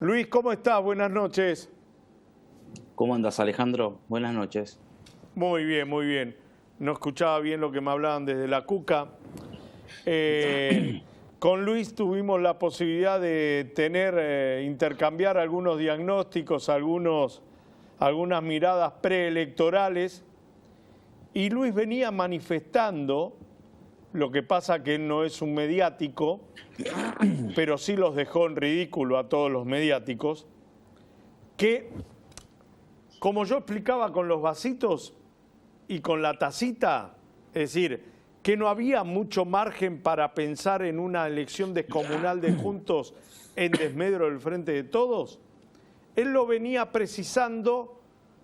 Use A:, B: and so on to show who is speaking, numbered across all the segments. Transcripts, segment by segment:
A: Luis, ¿cómo estás? Buenas noches.
B: ¿Cómo andas, Alejandro? Buenas noches.
A: Muy bien, muy bien. No escuchaba bien lo que me hablaban desde la Cuca. Con Luis tuvimos la posibilidad de intercambiar algunos diagnósticos, algunas miradas preelectorales, y Luis venía manifestando, lo que pasa que él no es un mediático, pero sí los dejó en ridículo a todos los mediáticos, que, como yo explicaba con los vasitos y con la tacita, es decir, que no había mucho margen para pensar en una elección descomunal de Juntos en desmedro del Frente de Todos, él lo venía precisando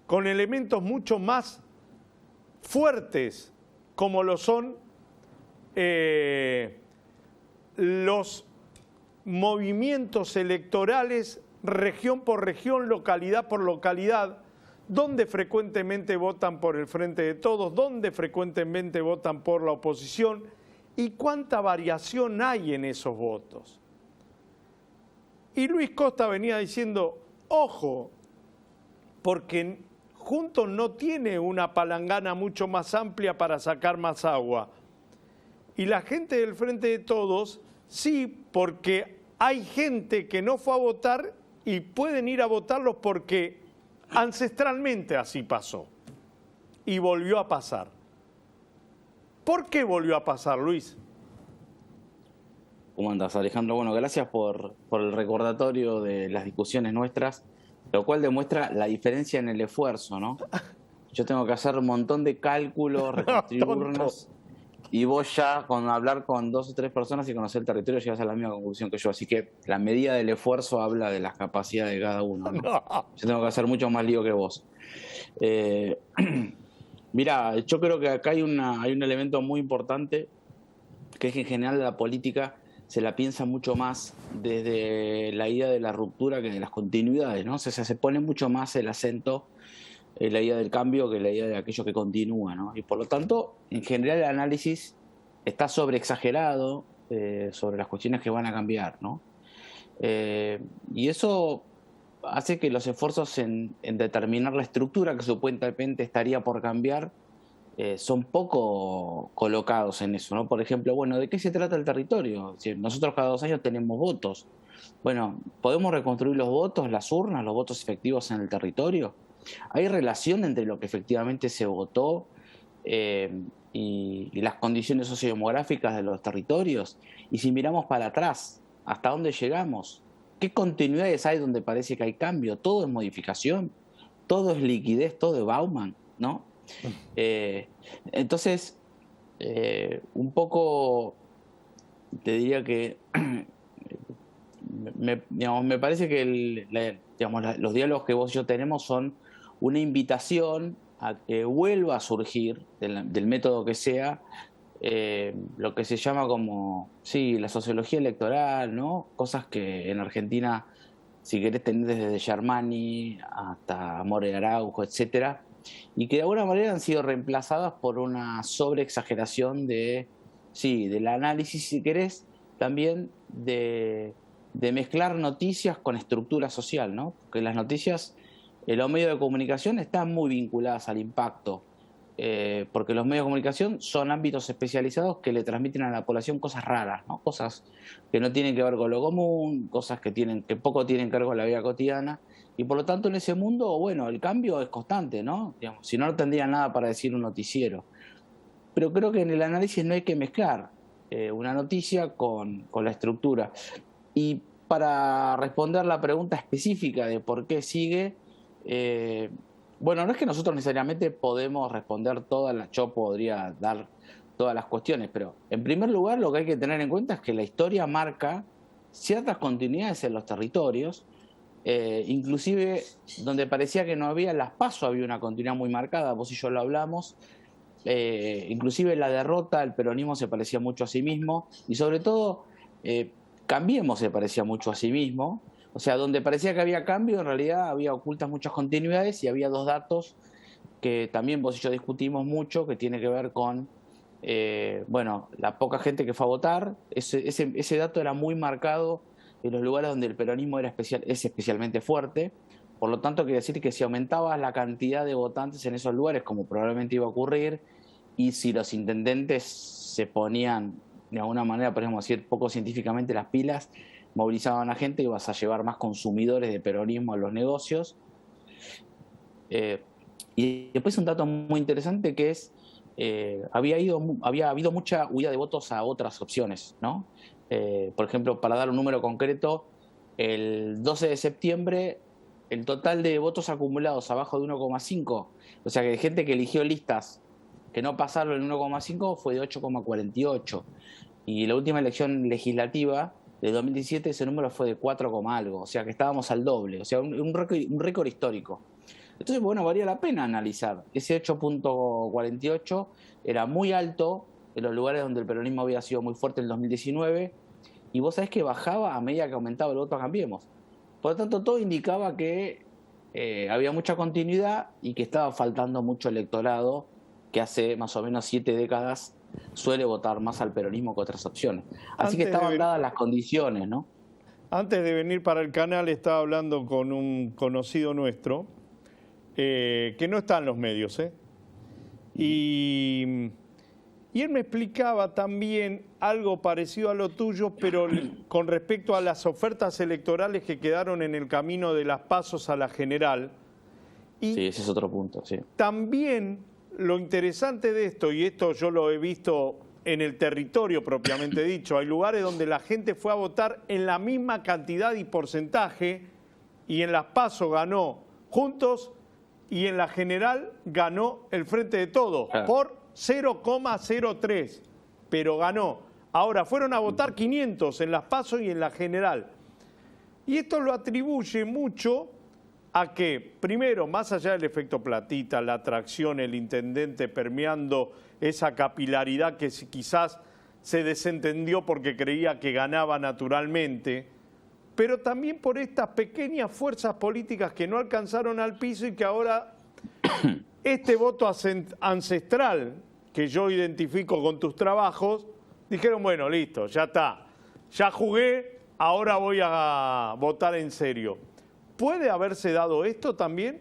A: con elementos mucho más fuertes, como lo son los movimientos electorales región por región, localidad por localidad, donde frecuentemente votan por el Frente de Todos, donde frecuentemente votan por la oposición y cuánta variación hay en esos votos. Y Luis Costa venía diciendo, ojo, porque Juntos no tiene una palangana mucho más amplia para sacar más agua. Y la gente del Frente de Todos, sí, porque hay gente que no fue a votar y pueden ir a votarlos porque ancestralmente así pasó. Y volvió a pasar. ¿Por qué volvió a pasar, Luis?
B: ¿Cómo andas, Alejandro? Bueno, gracias por el recordatorio de las discusiones nuestras, lo cual demuestra la diferencia en el esfuerzo, ¿no? Yo tengo que hacer un montón de cálculos,
A: No,
B: reconstruir
A: tonto.
B: urnas, y vos ya con hablar con 2 o 3 personas y conocer el territorio llegas a la misma conclusión que yo. Así que la medida del esfuerzo habla de las capacidades de cada uno, ¿no?
A: No.
B: Yo tengo que hacer mucho más lío que vos. Eh, Mira, yo creo que acá hay un elemento muy importante, que es que en general la política se la piensa mucho más desde la idea de la ruptura que de las continuidades, ¿no? O sea, se pone mucho más el acento en la idea del cambio que la idea de aquello que continúa, ¿no? Y por lo tanto, en general el análisis está sobreexagerado sobre las cuestiones que van a cambiar, ¿no? Y eso hace que los esfuerzos en determinar la estructura que supuestamente estaría por cambiar son poco colocados en eso, ¿no? Por ejemplo, bueno, ¿de qué se trata el territorio? Si nosotros cada 2 años tenemos votos. Bueno, ¿podemos reconstruir los votos, las urnas, los votos efectivos en el territorio? ¿Hay relación entre lo que efectivamente se votó y las condiciones sociodemográficas de los territorios? Y si miramos para atrás, ¿hasta dónde llegamos? ¿Qué continuidades hay donde parece que hay cambio? Todo es modificación, todo es liquidez, todo es Bauman, ¿no? Eh, entonces, un poco te diría que me parece que los diálogos que vos y yo tenemos son una invitación a que vuelva a surgir del método que sea lo que se llama como, sí, la sociología electoral, ¿no? Cosas que en Argentina, si querés, tenés desde Germani hasta More Araujo, etcétera, y que de alguna manera han sido reemplazadas por una sobreexageración sí, del análisis, si querés, también de mezclar noticias con estructura social, ¿no? Porque las noticias, los medios de comunicación están muy vinculadas al impacto, porque los medios de comunicación son ámbitos especializados que le transmiten a la población cosas raras, ¿no? Cosas que no tienen que ver con lo común, cosas que poco tienen que ver con la vida cotidiana, y por lo tanto en ese mundo, bueno, el cambio es constante, ¿no? Digamos, si no, no tendría nada para decir un noticiero. Pero creo que en el análisis no hay que mezclar una noticia con la estructura. Y para responder la pregunta específica de por qué sigue, eh, bueno, no es que nosotros necesariamente podemos responder yo podría dar todas las cuestiones, pero en primer lugar lo que hay que tener en cuenta es que la historia marca ciertas continuidades en los territorios, inclusive donde parecía que no había las PASO había una continuidad muy marcada, vos y yo lo hablamos, inclusive la derrota, el peronismo se parecía mucho a sí mismo y sobre todo Cambiemos se parecía mucho a sí mismo, o sea, donde parecía que había cambio, en realidad había ocultas muchas continuidades y había 2 datos que también vos y yo discutimos mucho, que tiene que ver con, bueno, la poca gente que fue a votar, ese dato era muy marcado en los lugares donde el peronismo es especialmente fuerte. Por lo tanto, quiere decir que si aumentaba la cantidad de votantes en esos lugares, como probablemente iba a ocurrir, y si los intendentes se ponían, de alguna manera, podríamos decir, poco científicamente las pilas, movilizaban a gente, ibas a llevar más consumidores de peronismo a los negocios. Y después un dato muy interesante que es, había habido mucha huida de votos a otras opciones, ¿no? Por ejemplo, para dar un número concreto, el 12 de septiembre el total de votos acumulados abajo de 1,5, o sea que de gente que eligió listas que no pasaron el 1,5 fue de 8,48. Y la última elección legislativa de 2017 ese número fue de 4, algo, o sea que estábamos al doble, o sea un récord histórico. Entonces, bueno, valía la pena analizar. Ese 8,48 era muy alto en los lugares donde el peronismo había sido muy fuerte en el 2019, y vos sabés que bajaba a medida que aumentaba el voto a Cambiemos. Por lo tanto, todo indicaba que había mucha continuidad y que estaba faltando mucho electorado que hace más o menos 7 décadas suele votar más al peronismo que otras opciones. Así que estaban dadas las condiciones, ¿no?
A: Antes de venir para el canal estaba hablando con un conocido nuestro que no está en los medios, y él me explicaba también algo parecido a lo tuyo, pero con respecto a las ofertas electorales que quedaron en el camino de las pasos a la general. Y
B: sí, ese es otro punto, sí.
A: También lo interesante de esto, y esto yo lo he visto en el territorio propiamente dicho, hay lugares donde la gente fue a votar en la misma cantidad y porcentaje, y en las PASO ganó Juntos y en la general ganó el Frente de Todos por 0,03, pero ganó. Ahora fueron a votar 500 en las PASO y en la general. Y esto lo atribuye mucho a que, primero, más allá del efecto platita, la atracción, el intendente permeando esa capilaridad que quizás se desentendió porque creía que ganaba naturalmente, pero también por estas pequeñas fuerzas políticas que no alcanzaron al piso y que ahora este voto ancestral que yo identifico con tus trabajos, dijeron, bueno, listo, ya está, ya jugué, ahora voy a votar en serio. ¿Puede haberse dado esto también?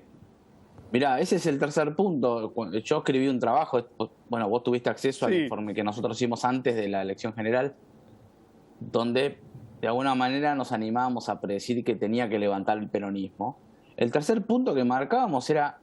B: Mirá, ese es el tercer punto. Yo escribí un trabajo, bueno, vos tuviste acceso al informe que nosotros hicimos antes de la elección general, donde de alguna manera nos animábamos a predecir que tenía que levantar el peronismo. El tercer punto que marcábamos era,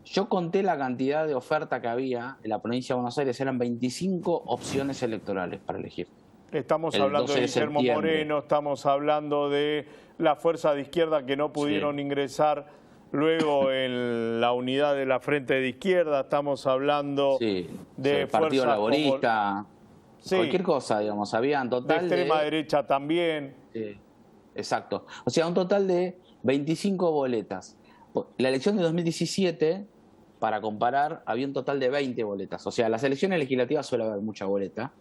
B: yo conté la cantidad de oferta que había en la provincia de Buenos Aires, eran 25 opciones electorales para elegir.
A: Estamos hablando de Guillermo Moreno, estamos hablando de la fuerza de izquierda que no pudieron ingresar luego en la unidad de la Frente de Izquierda, estamos hablando de
B: Partido Laborista, cualquier cosa, digamos, había un total
A: de extrema derecha también.
B: Exacto, o sea, un total de 25 boletas. La elección de 2017, para comparar, había un total de 20 boletas. O sea, en las elecciones legislativas suele haber mucha boleta,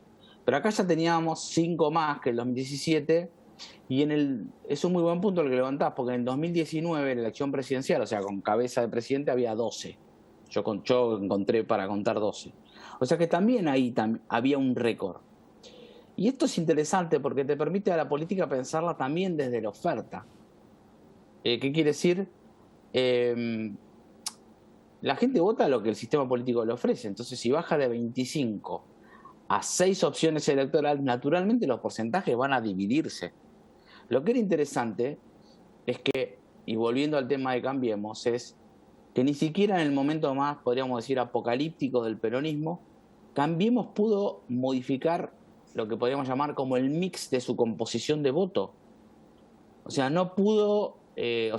B: pero acá ya teníamos 5 más que el 2017, y es un muy buen punto el que levantás, porque en el 2019, en la elección presidencial, o sea, con cabeza de presidente, había 12. Yo encontré para contar 12. O sea que también ahí había un récord. Y esto es interesante porque te permite a la política pensarla también desde la oferta. ¿Qué quiere decir? La gente vota lo que el sistema político le ofrece. Entonces, si baja de 25 a 6 opciones electorales, naturalmente los porcentajes van a dividirse. Lo que era interesante es que, y volviendo al tema de Cambiemos, es que ni siquiera en el momento más, podríamos decir, apocalíptico del peronismo, Cambiemos pudo modificar lo que podríamos llamar como el mix de su composición de voto. O sea, no pudo, ¿qué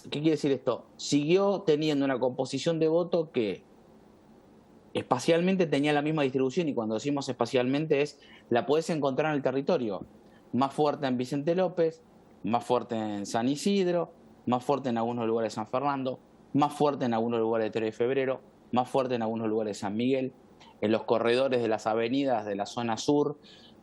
B: quiere decir esto? Siguió teniendo una composición de voto que espacialmente tenía la misma distribución, y cuando decimos espacialmente la podés encontrar en el territorio. Más fuerte en Vicente López, más fuerte en San Isidro, más fuerte en algunos lugares de San Fernando, más fuerte en algunos lugares de 3 de febrero, más fuerte en algunos lugares de San Miguel, en los corredores de las avenidas de la zona sur,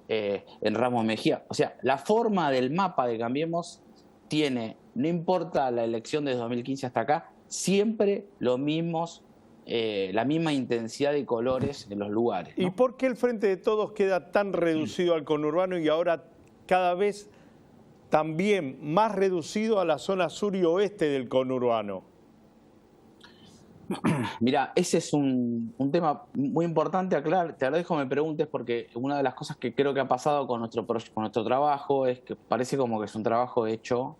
B: en Ramos Mejía. O sea, la forma del mapa de Cambiemos tiene, no importa la elección de 2015 hasta acá, siempre los mismos, la misma intensidad de colores en los lugares, ¿no?
A: ¿Y por qué el Frente de Todos queda tan reducido al conurbano y ahora cada vez también más reducido a la zona sur y oeste del conurbano?
B: Mira, ese es un tema muy importante aclarar. Te agradezco que me preguntes porque una de las cosas que creo que ha pasado con nuestro trabajo es que parece como que es un trabajo hecho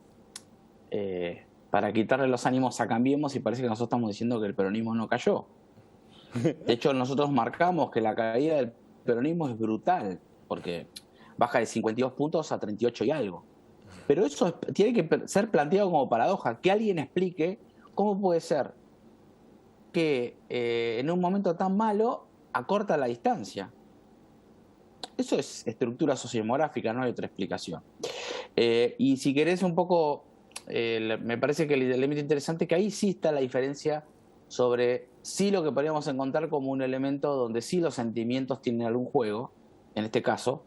B: para quitarle los ánimos a Cambiemos y parece que nosotros estamos diciendo que el peronismo no cayó. De hecho, nosotros marcamos que la caída del peronismo es brutal porque baja de 52 puntos a 38 y algo. Pero eso tiene que ser planteado como paradoja, que alguien explique cómo puede ser que en un momento tan malo acorta la distancia. Eso es estructura sociodemográfica, no hay otra explicación. Y si querés un poco, me parece que el elemento interesante es que ahí sí está la diferencia sobre sí lo que podríamos encontrar como un elemento donde sí los sentimientos tienen algún juego, en este caso,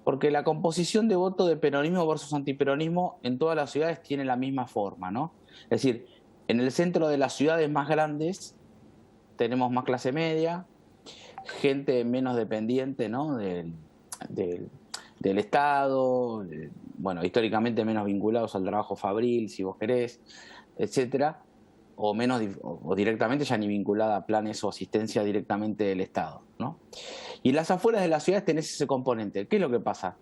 B: porque la composición de voto de peronismo versus antiperonismo en todas las ciudades tiene la misma forma, ¿no? Es decir, en el centro de las ciudades más grandes tenemos más clase media, gente menos dependiente, ¿no? del Estado, bueno, históricamente menos vinculados al trabajo fabril, si vos querés, etcétera, o directamente ya ni vinculada a planes o asistencia directamente del Estado, ¿no? Y en las afueras de las ciudades tenés ese componente. ¿Qué es lo que pasa?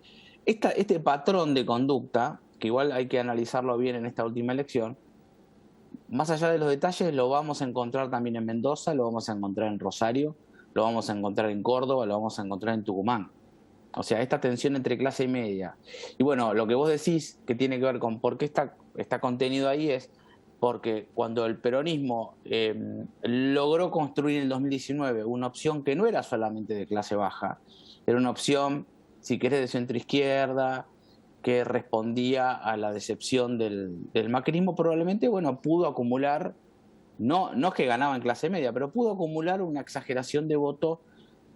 B: Este patrón de conducta, que igual hay que analizarlo bien en esta última elección, más allá de los detalles, lo vamos a encontrar también en Mendoza, lo vamos a encontrar en Rosario, lo vamos a encontrar en Córdoba, lo vamos a encontrar en Tucumán. O sea, esta tensión entre clase y media. Y bueno, lo que vos decís que tiene que ver con por qué está contenido ahí es porque cuando el peronismo logró construir en el 2019 una opción que no era solamente de clase baja, era una opción, si querés, de centro-izquierda, que respondía a la decepción del macrismo, probablemente, bueno, pudo acumular, no es que ganaba en clase media, pero pudo acumular una exageración de voto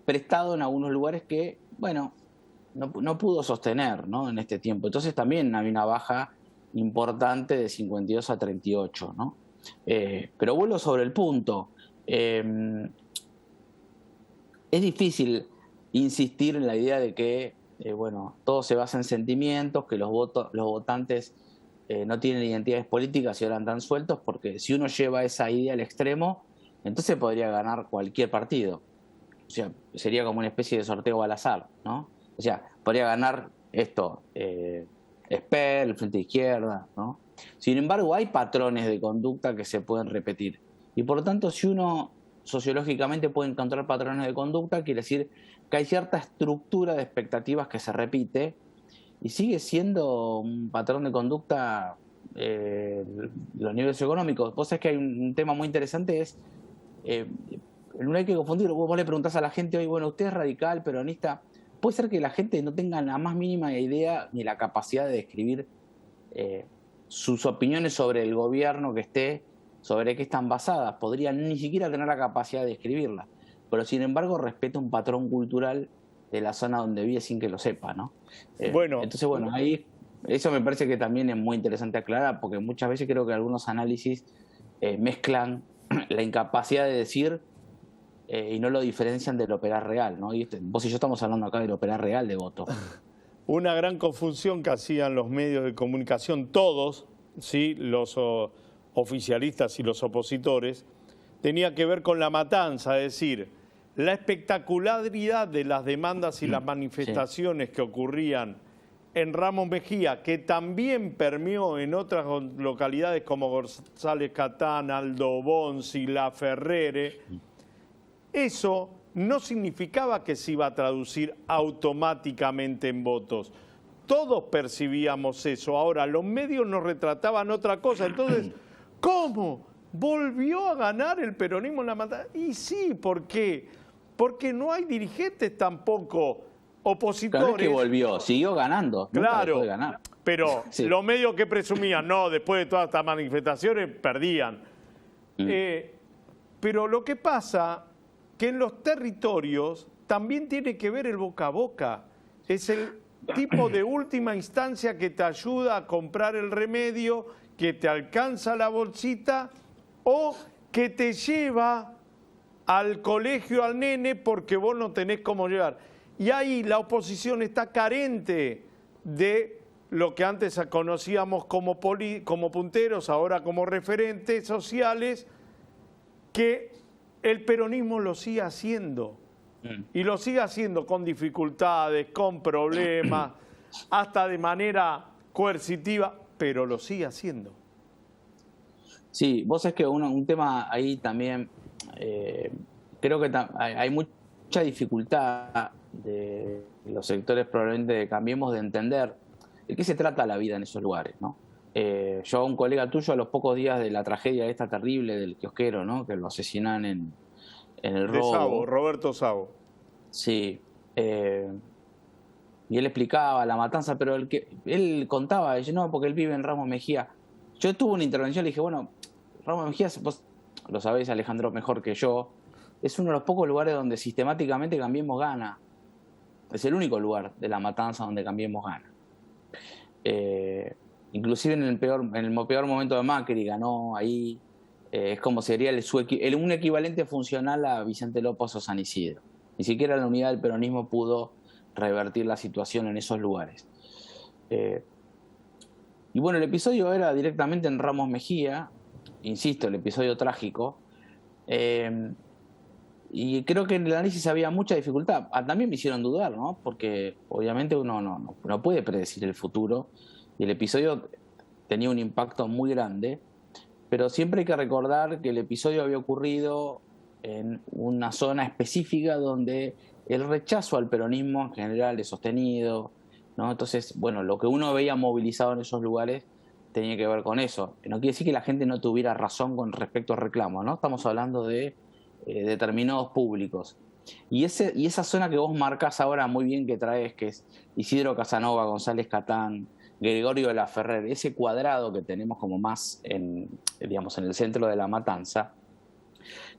B: prestado en algunos lugares que, bueno, no pudo sostener, ¿no? En este tiempo. Entonces también había una baja importante de 52 a 38, ¿no? Pero vuelvo sobre el punto. Es difícil insistir en la idea de que bueno, todo se basa en sentimientos, que los votantes no tienen identidades políticas y ahora andan sueltos, porque si uno lleva esa idea al extremo, entonces podría ganar cualquier partido. O sea, sería como una especie de sorteo al azar, ¿no? O sea, podría ganar esto, Esper, el Frente de Izquierda, ¿no? Sin embargo, hay patrones de conducta que se pueden repetir. Y por lo tanto, si uno sociológicamente puede encontrar patrones de conducta, quiere decir que hay cierta estructura de expectativas que se repite y sigue siendo un patrón de conducta los niveles económicos. Vos sabés que hay un tema muy interesante, no hay que confundir, vos le preguntás a la gente hoy, bueno, usted es radical, peronista, puede ser que la gente no tenga la más mínima idea ni la capacidad de describir sus opiniones sobre el gobierno que esté, sobre qué están basadas, podrían ni siquiera tener la capacidad de escribirla, pero sin embargo respeta un patrón cultural de la zona donde vive sin que lo sepa, ¿no? Entonces, bueno, ahí eso me parece que también es muy interesante aclarar, porque muchas veces creo que algunos análisis mezclan la incapacidad de decir y no lo diferencian del operar real, ¿no? Y vos y yo estamos hablando acá del operar real de voto.
A: Una gran confusión que hacían los medios de comunicación, todos, ¿sí? Los oficialistas y los opositores, tenía que ver con la matanza, es decir, la espectacularidad de las demandas y las manifestaciones que ocurrían en Ramos Mejía, que también permeó en otras localidades como González Catán, Aldo Bonzi, La Ferrere. Eso no significaba que se iba a traducir automáticamente en votos. Todos percibíamos eso. Ahora, los medios nos retrataban otra cosa. Entonces, ¿cómo? ¿Volvió a ganar el peronismo en la matanza? Y sí, ¿por qué? Porque no hay dirigentes tampoco opositores.
B: Claro, es que volvió, siguió ganando.
A: Claro,
B: dejó de ganar.
A: Pero sí, los medios que presumían, no, después de todas estas manifestaciones, perdían. Pero lo que pasa que en los territorios también tiene que ver el boca a boca. Es el tipo de última instancia que te ayuda a comprar el remedio, que te alcanza la bolsita o que te lleva al colegio al nene porque vos no tenés cómo llevar. Y ahí la oposición está carente de lo que antes conocíamos como punteros, ahora como referentes sociales, que el peronismo lo sigue haciendo. Y lo sigue haciendo con dificultades, con problemas, hasta de manera coercitiva, pero lo sigue haciendo.
B: Sí, vos sabés que un tema ahí también, creo que hay mucha dificultad de los sectores probablemente de Cambiemos de entender de qué se trata la vida en esos lugares, ¿no? Yo, un colega tuyo, a los pocos días de la tragedia esta terrible del kiosquero, ¿no? Que lo asesinan en el robo.
A: De Savo, Roberto Savo.
B: Sí. Y él explicaba la matanza, pero él contaba, dice, no, porque él vive en Ramos Mejía. Yo tuve una intervención, le dije, bueno, Ramos Mejía, vos lo sabés, Alejandro, mejor que yo, es uno de los pocos lugares donde sistemáticamente Cambiemos gana. Es el único lugar de la matanza donde Cambiemos gana. Inclusive en el peor momento de Macri ganó ahí. Es como sería un equivalente funcional a Vicente López o San Isidro. Ni siquiera la unidad del peronismo pudo revertir la situación en esos lugares. Y bueno, el episodio era directamente en Ramos Mejía, insisto, el episodio trágico. Y creo que en el análisis había mucha dificultad. También me hicieron dudar, ¿no? Porque obviamente uno no puede predecir el futuro. Y el episodio tenía un impacto muy grande. Pero siempre hay que recordar que el episodio había ocurrido en una zona específica donde el rechazo al peronismo en general es sostenido, ¿no? Entonces, bueno, lo que uno veía movilizado en esos lugares tenía que ver con eso. No quiere decir que la gente no tuviera razón con respecto al reclamo, ¿no? Estamos hablando de determinados públicos. Y esa zona que vos marcás ahora muy bien que traes, que es Isidro Casanova, González Catán, Gregorio de la Ferrer, ese cuadrado que tenemos como más en el centro de la matanza,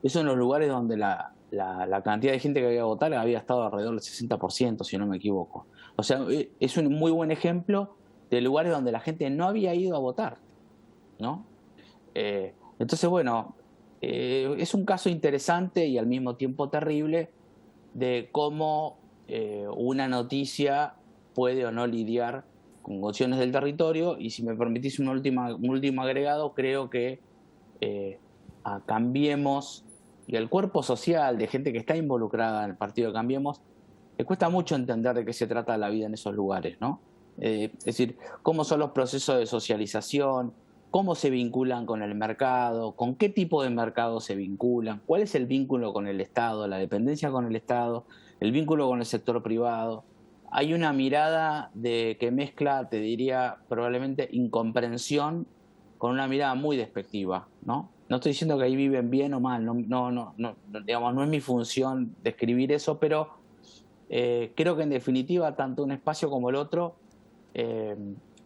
B: es uno de los lugares donde la cantidad de gente que había votado había estado alrededor del 60%, si no me equivoco. O sea, es un muy buen ejemplo de lugares donde la gente no había ido a votar, ¿no? Entonces, bueno, es un caso interesante y al mismo tiempo terrible de cómo una noticia puede o no lidiar con cuestiones del territorio. Y si me permitís un último agregado, creo que a Cambiemos y al cuerpo social de gente que está involucrada en el partido de Cambiemos, le cuesta mucho entender de qué se trata la vida en esos lugares, ¿no? Es decir, cómo son los procesos de socialización, cómo se vinculan con el mercado, con qué tipo de mercado se vinculan, cuál es el vínculo con el Estado, la dependencia con el Estado, el vínculo con el sector privado. Hay una mirada que mezcla, te diría, probablemente incomprensión con una mirada muy despectiva, ¿no? No estoy diciendo que ahí viven bien o mal, digamos, no es mi función describir eso, pero creo que en definitiva tanto un espacio como el otro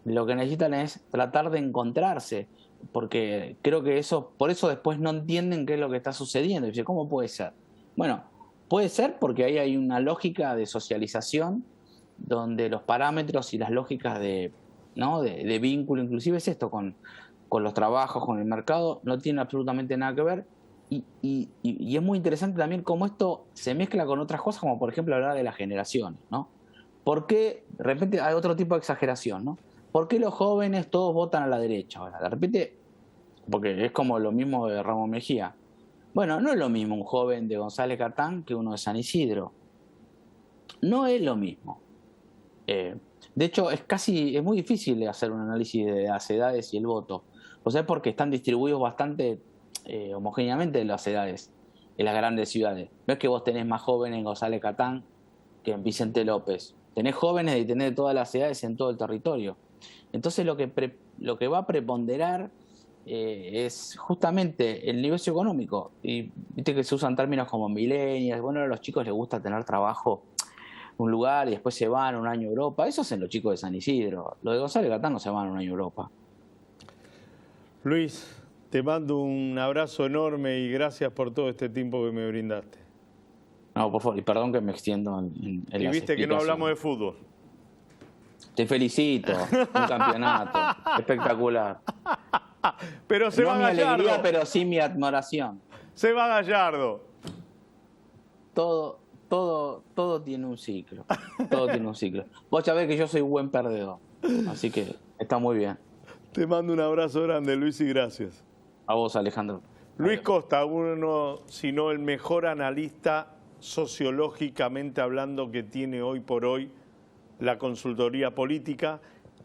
B: lo que necesitan es tratar de encontrarse, porque creo que por eso después no entienden qué es lo que está sucediendo. Y dice, ¿cómo puede ser? Bueno, puede ser porque ahí hay una lógica de socialización donde los parámetros y las lógicas de vínculo, inclusive es esto con los trabajos, con el mercado, no tiene absolutamente nada que ver. Y es muy interesante también cómo esto se mezcla con otras cosas, como por ejemplo hablar de las generaciones, ¿no? ¿Por qué de repente hay otro tipo de exageración, ¿no? ¿Por qué los jóvenes todos votan a la derecha ahora? De repente, porque es como lo mismo de Ramos Mejía. Bueno, no es lo mismo un joven de González Catán que uno de San Isidro. No es lo mismo. De hecho, es muy difícil hacer un análisis de las edades y el voto. O sea, porque están distribuidos bastante homogéneamente las edades en las grandes ciudades. No es que vos tenés más jóvenes en González Catán que en Vicente López. Tenés jóvenes y tenés de todas las edades en todo el territorio. Entonces lo que va a preponderar es justamente el nivel socioeconómico. Y viste que se usan términos como millennials. Bueno, a los chicos les gusta tener trabajo en un lugar y después se van un año a Europa. Eso hacen los chicos de San Isidro. Los de González Catán no se van un año a Europa.
A: Luis, te mando un abrazo enorme y gracias por todo este tiempo que me brindaste.
B: No, por favor, y perdón que me extiendo en
A: y viste que no hablamos de fútbol.
B: Te felicito, un campeonato espectacular.
A: Pero se va Gallardo.
B: No mi alegría, pero sí mi admiración.
A: Se va Gallardo.
B: Todo todo tiene un ciclo. Todo tiene un ciclo. Vos sabés que yo soy buen perdedor. Así que está muy bien.
A: Te mando un abrazo grande, Luis, y gracias.
B: A vos, Alejandro.
A: Luis Costa, uno, si no el mejor analista sociológicamente hablando que tiene hoy por hoy la consultoría política.